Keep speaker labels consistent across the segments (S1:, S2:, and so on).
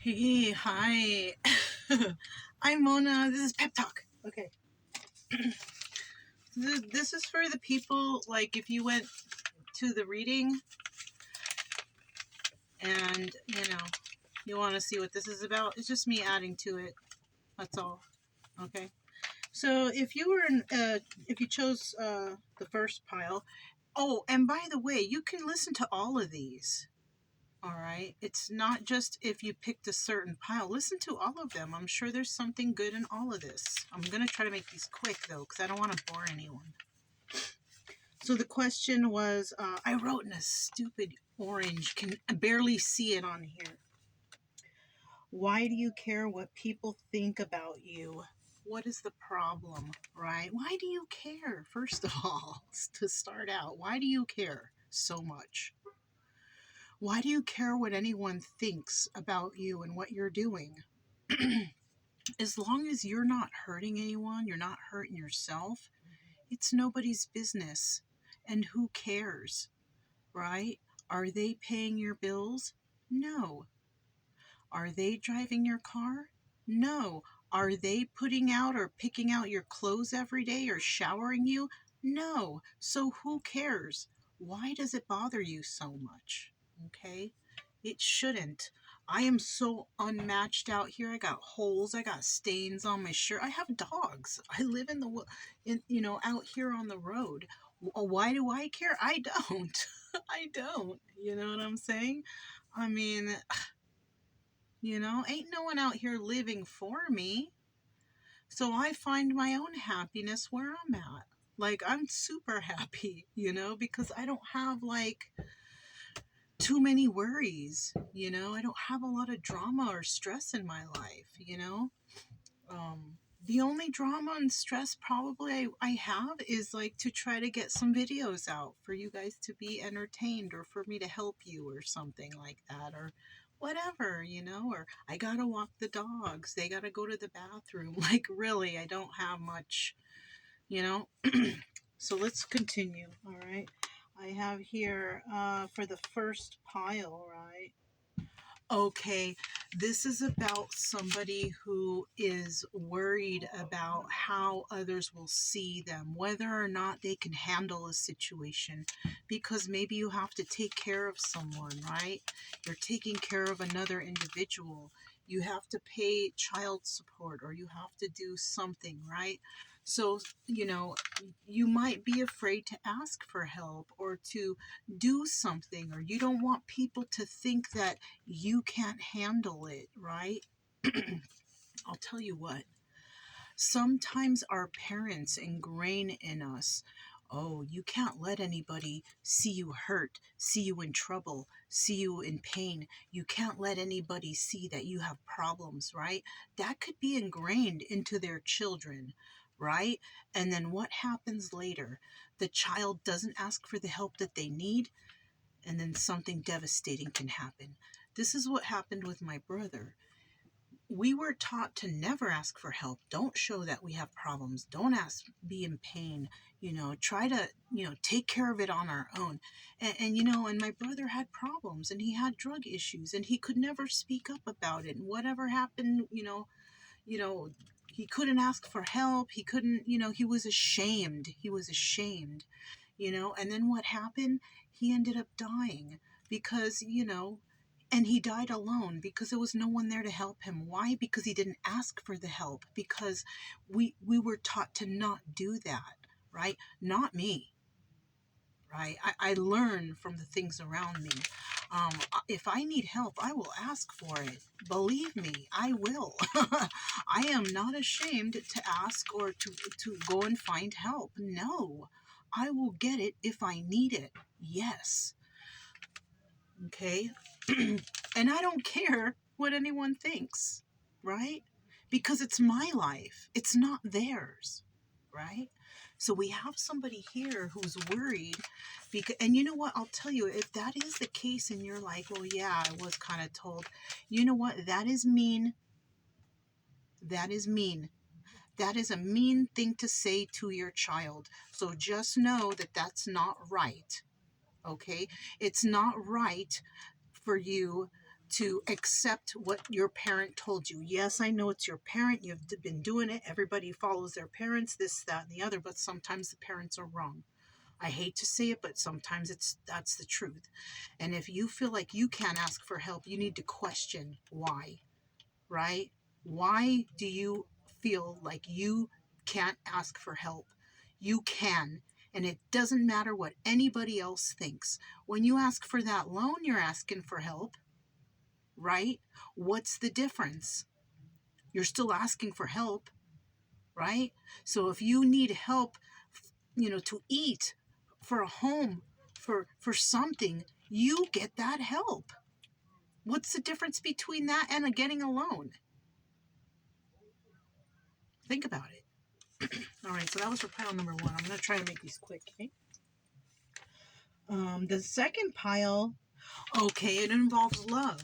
S1: Hey, hi. I'm Mona. This is Pep Talk. Okay. This is for the people, like, if you went to the reading and, you want to see what this is about, it's just me adding to it. That's all. Okay. So if you were if you chose the first pile, oh, and by the way, you can listen to all of these. All right. It's not just if you picked a certain pile. Listen to all of them. I'm sure there's something good in all of this. I'm going to try to make these quick, though, because I don't want to bore anyone. So the question was, I wrote in a stupid orange. Can barely see it on here. Why do you care what people think about you? What is the problem, right? Why do you care, first of all, to start out? Why do you care so much? Why do you care what anyone thinks about you and what you're doing? As long as you're not hurting anyone, you're not hurting yourself, it's nobody's business. And who cares, right? Are they paying your bills? No. Are they driving your car? No. Are they putting out or picking out your clothes every day or showering you? No. So who cares? Why does it bother you so much? Okay? It shouldn't. I am so unmatched out here. I got holes. I got stains on my shirt. I have dogs. I live out here on the road. Why do I care? I don't. I don't. You know what I'm saying? I mean, ain't no one out here living for me. So I find my own happiness where I'm at. Like, I'm super happy, because I don't have, like, too many worries, I don't have a lot of drama or stress in my life. The only drama and stress probably I have is, like, to try to get some videos out for you guys to be entertained, or for me to help you or something like that, or whatever, or I gotta walk the dogs, they gotta go to the bathroom. Like, really, I don't have much, you know so let's continue. All right, I have here for the first pile, right? Okay, this is about somebody who is worried about how others will see them, whether or not they can handle a situation, because maybe you have to take care of someone, right? You're taking care of another individual. You have to pay child support, or you have to do something, right? So, you might be afraid to ask for help or to do something, or you don't want people to think that you can't handle it, right? I'll tell you what, sometimes our parents ingrain in us, oh, you can't let anybody see you hurt, see you in trouble, see you in pain. You can't let anybody see that you have problems, right? That could be ingrained into their children, right? And then what happens later? The child doesn't ask for the help that they need, and then something devastating can happen. This is what happened with my brother. We were taught to never ask for help. Don't show that we have problems. Don't ask, be in pain. Try to, take care of it on our own. And my brother had problems, and he had drug issues, and he could never speak up about it. And whatever happened, you know, he couldn't ask for help. He couldn't, he was ashamed. And then what happened? He ended up dying because, and he died alone because there was no one there to help him. Why? Because he didn't ask for the help, because we were taught to not do that, right? Not me, right? I learn from the things around me. If I need help, I will ask for it. Believe me, I will. I am not ashamed to ask or to go and find help. No, I will get it if I need it. Yes. Okay. And I don't care what anyone thinks, right? Because it's my life. It's not theirs, right? So we have somebody here who's worried and you know what? I'll tell you, if that is the case and you're like, well, yeah, I was kind of told, you know what? That is mean. That is mean. That is a mean thing to say to your child. So just know that that's not right. Okay? It's not right for you to accept what your parent told you. Yes, I know it's your parent. You've been doing it. Everybody follows their parents, this, that, and the other, but sometimes the parents are wrong. I hate to say it, but sometimes that's the truth. And if you feel like you can't ask for help, you need to question why, right? Why do you feel like you can't ask for help? You can. And it doesn't matter what anybody else thinks. When you ask for that loan, you're asking for help, right? What's the difference? You're still asking for help, right? So if you need help, to eat, for a home, for something, you get that help. What's the difference between that and getting a loan? Think about it. All right, so that was for pile number 1. I'm going to try to make these quick, okay? The second pile, okay, it involves love.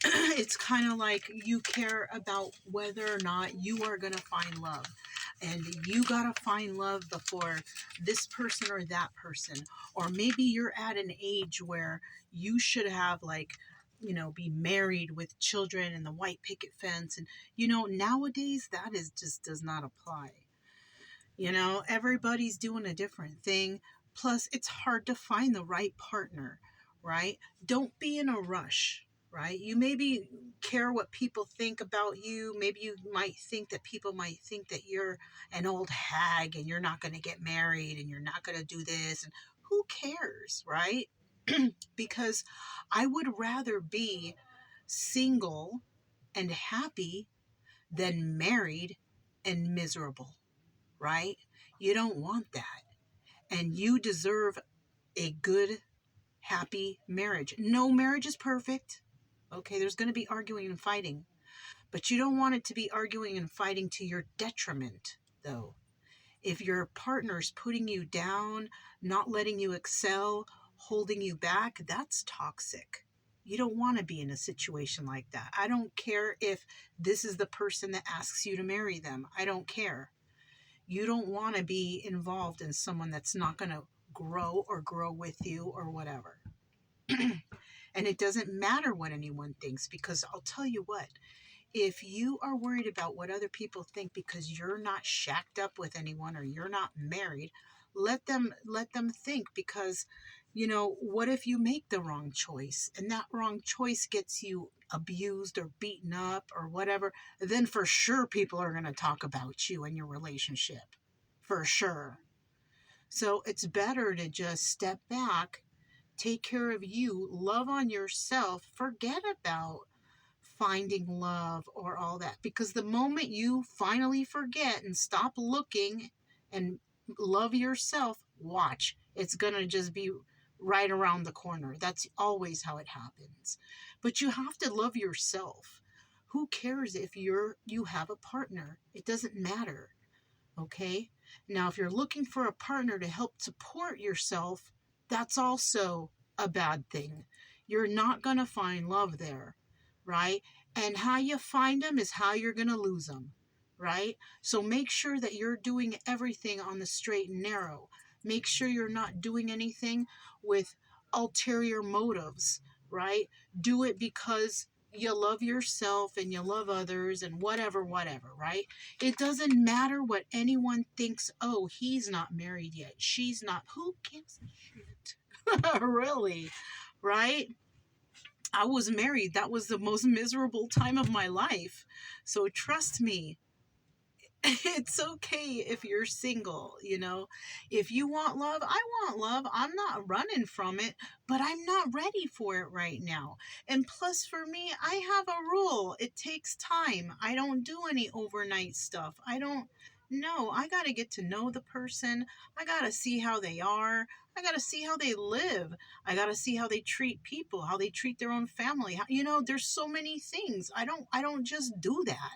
S1: It's kind of like you care about whether or not you are going to find love. And you got to find love before this person or that person. Or maybe you're at an age where you should have, like, be married with children and the white picket fence. And, nowadays that just does not apply. Everybody's doing a different thing. Plus, it's hard to find the right partner, right? Don't be in a rush, right? You maybe care what people think about you. Maybe you might think that people might think that you're an old hag and you're not going to get married and you're not going to do this. And who cares, right? Because I would rather be single and happy than married and miserable, right? You don't want that. And you deserve a good, happy marriage. No marriage is perfect. Okay, there's going to be arguing and fighting. But you don't want it to be arguing and fighting to your detriment, though. If your partner's putting you down, not letting you excel, holding you back, that's toxic. You don't want to be in a situation like that. I don't care if this is the person that asks you to marry them. I don't care. You don't want to be involved in someone that's not going to grow with you or whatever. And it doesn't matter what anyone thinks, because I'll tell you what, if you are worried about what other people think because you're not shacked up with anyone or you're not married, let them think, because what if you make the wrong choice and that wrong choice gets you abused or beaten up or whatever, then for sure people are going to talk about you and your relationship, for sure. So it's better to just step back, take care of you, love on yourself, forget about finding love or all that. Because the moment you finally forget and stop looking and love yourself, watch, it's going to just be right around the corner. That's always how it happens. But you have to love yourself. Who cares if you have a partner? It doesn't matter. Okay? Now, if you're looking for a partner to help support yourself, that's also a bad thing. You're not going to find love there, right? And how you find them is how you're going to lose them, right? So make sure that you're doing everything on the straight and narrow. Make sure you're not doing anything with ulterior motives, right? Do it because you love yourself and you love others and whatever, right? It doesn't matter what anyone thinks. Oh, he's not married yet. She's not. Who gives a shit? Really, right? I was married. That was the most miserable time of my life. So trust me, it's okay if you're single, If you want love, I want love. I'm not running from it, but I'm not ready for it right now. And plus, for me, I have a rule. It takes time. I don't do any overnight stuff. I don't know. I got to get to know the person. I got to see how they are. I got to see how they live. I got to see how they treat people, how they treat their own family. There's so many things. I don't just do that.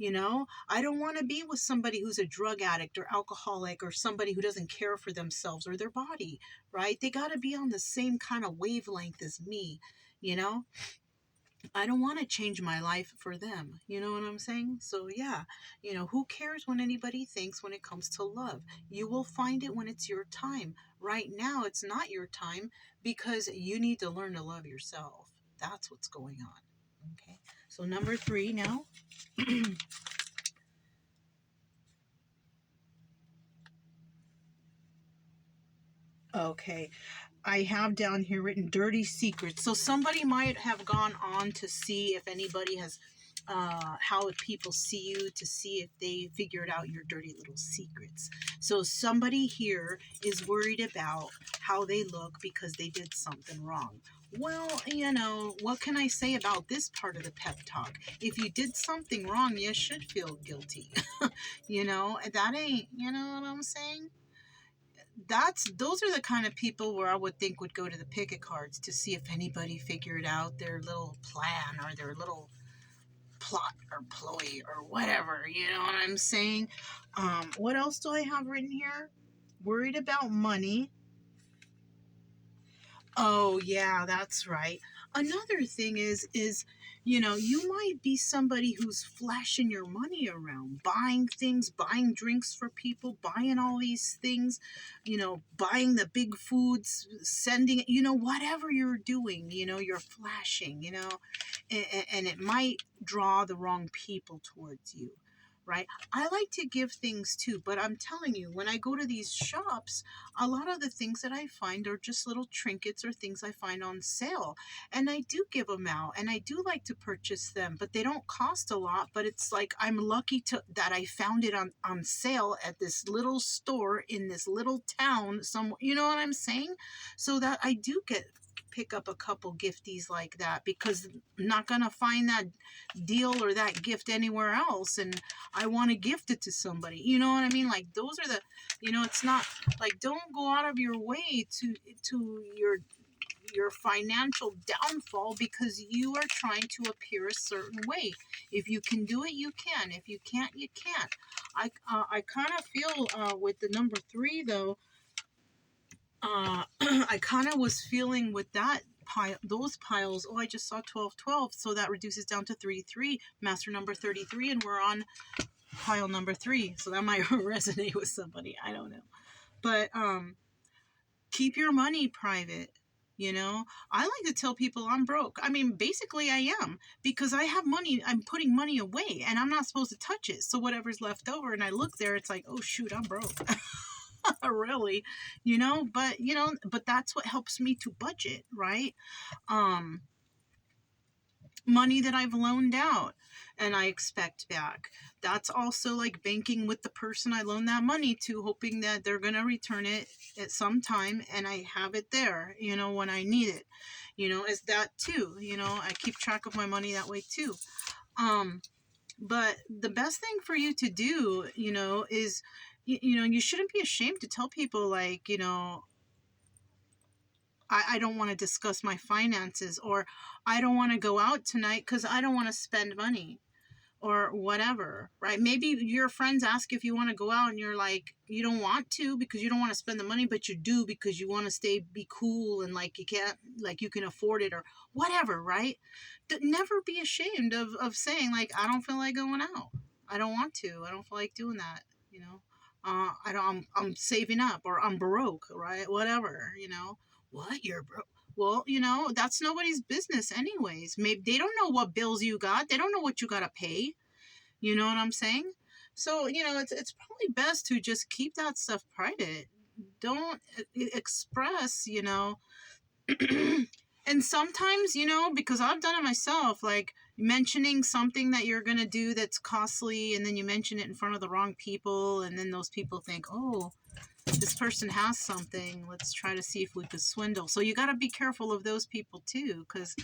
S1: I don't want to be with somebody who's a drug addict or alcoholic or somebody who doesn't care for themselves or their body, right? They got to be on the same kind of wavelength as me, you know? I don't want to change my life for them. You know what I'm saying? So yeah, who cares when anybody thinks when it comes to love? You will find it when it's your time. Right now, it's not your time because you need to learn to love yourself. That's what's going on. Okay. So number 3 now. Okay. I have down here written dirty secrets. So somebody might have gone on to see if anybody has, how people see you, to see if they figured out your dirty little secrets. So somebody here is worried about how they look because they did something wrong. Well, what can I say about this part of the pep talk? If you did something wrong, you should feel guilty. That ain't, you know what I'm saying? Those are the kind of people where I would think would go to the pick a cards to see if anybody figured out their little plan or their little plot or ploy or whatever. You know what I'm saying? What else do I have written here? Worried about money. Oh yeah, that's right. Another thing is, you might be somebody who's flashing your money around, buying things, buying drinks for people, buying all these things, buying the big foods, sending, whatever you're doing, you're flashing, and it might draw the wrong people towards you. Right? I like to give things too, but I'm telling you, when I go to these shops, a lot of the things that I find are just little trinkets or things I find on sale. And I do give them out and I do like to purchase them, but they don't cost a lot. But it's like I'm lucky that I found it on sale at this little store in this little town somewhere. You know what I'm saying? So that I do pick up a couple gifties like that, because I'm not going to find that deal or that gift anywhere else, and I want to gift it to somebody. You know what I mean? Like those are the, it's not like, don't go out of your way to your financial downfall because you are trying to appear a certain way. If you can do it, you can. If you can't, you can't. I kind of feel with the number 3 though, I kind of was feeling with that those piles. Oh, I just saw 1212, so that reduces down to 3-3, master number 33, and we're on pile number 3. So that might resonate with somebody. I don't know, but keep your money private. I like to tell people I'm broke. I mean, basically I am, because I have money. I'm putting money away and I'm not supposed to touch it. So whatever's left over and I look there, it's like, oh shoot, I'm broke. Really, but that's what helps me to budget, right? Money that I've loaned out and I expect back. That's also like banking with the person I loan that money to, hoping that they're going to return it at some time and I have it there, when I need it. Is that too, I keep track of my money that way too. But the best thing for you to do, is, you shouldn't be ashamed to tell people, like, I don't want to discuss my finances, or I don't want to go out tonight because I don't want to spend money, or whatever, right? Maybe your friends ask if you want to go out and you're like, you don't want to because you don't want to spend the money, but you do because you want to be cool and like you can't, like you can afford it or whatever, right? Never be ashamed of saying, like, I don't feel like going out. I don't want to. I don't feel like doing that, I'm saving up, or I'm broke, right? Whatever, What, you're broke? Well, that's nobody's business anyways. Maybe they don't know what bills you got. They don't know what you got to pay. You know what I'm saying? So, it's probably best to just keep that stuff private. Don't express, and sometimes, because I've done it myself, like mentioning something that you're going to do that's costly, and then you mention it in front of the wrong people, and then those people think, oh, this person has something, let's try to see if we could swindle. So you got to be careful of those people too, because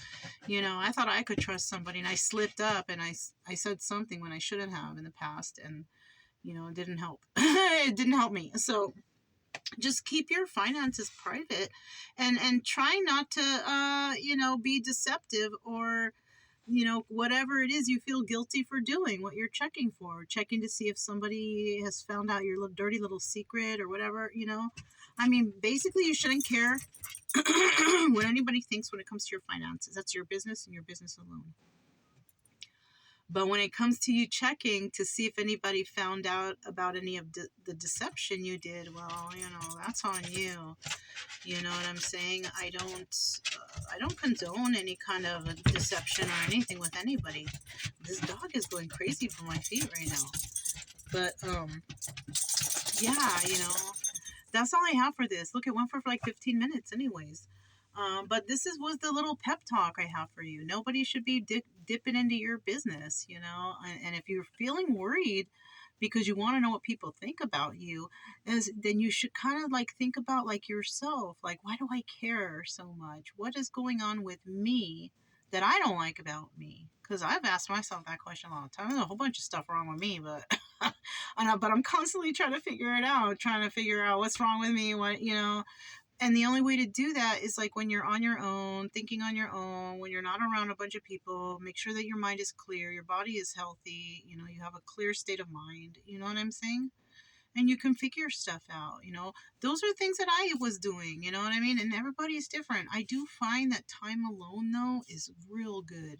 S1: I thought I could trust somebody and I slipped up and I said something when I shouldn't have in the past, and it didn't help. It didn't help me. So just keep your finances private, and try not to be deceptive, or whatever it is you feel guilty for doing, what you're checking to see if somebody has found out your little dirty little secret or whatever, I mean, basically you shouldn't care what anybody thinks when it comes to your finances. That's your business and your business alone. But when it comes to you checking to see if anybody found out about any of the deception you did, well, that's on you. You know what I'm saying? I don't condone any kind of a deception or anything with anybody. This dog is going crazy for my feet right now. But yeah, that's all I have for this. Look, it went for like 15 minutes, anyways. But was the little pep talk I have for you. Nobody should be dipping into your business, And if you're feeling worried because you want to know what people think about you, then you should kind of like think about like yourself. Like, why do I care so much? What is going on with me that I don't like about me? Because I've asked myself that question a lot of times. There's a whole bunch of stuff wrong with me, but but I'm constantly trying to figure it out, trying to figure out what's wrong with me, and the only way to do that is like when you're on your own, thinking on your own, when you're not around a bunch of people, make sure that your mind is clear, your body is healthy, you have a clear state of mind, you know what I'm saying? And you can figure stuff out, Those are things that I was doing, you know what I mean? And everybody's different. I do find that time alone, though, is real good.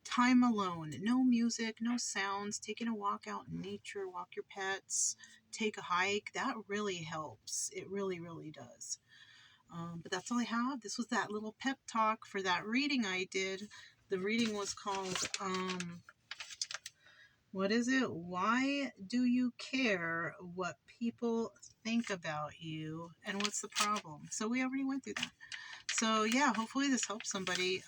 S1: Time alone, no music, no sounds, taking a walk out in nature, walk your pets, take a hike, that really helps. It really, really does. But that's all I have. This was that little pep talk for that reading I did. The reading was called, what is it? Why do you care what people think about you? And what's the problem? So we already went through that. So yeah, hopefully this helps somebody,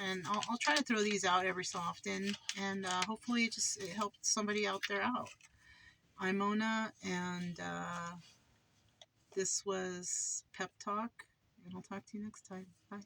S1: and I'll try to throw these out every so often, and hopefully it helped somebody out there out. I'm Mona, and this was Pep Talk, and I'll talk to you next time. Bye.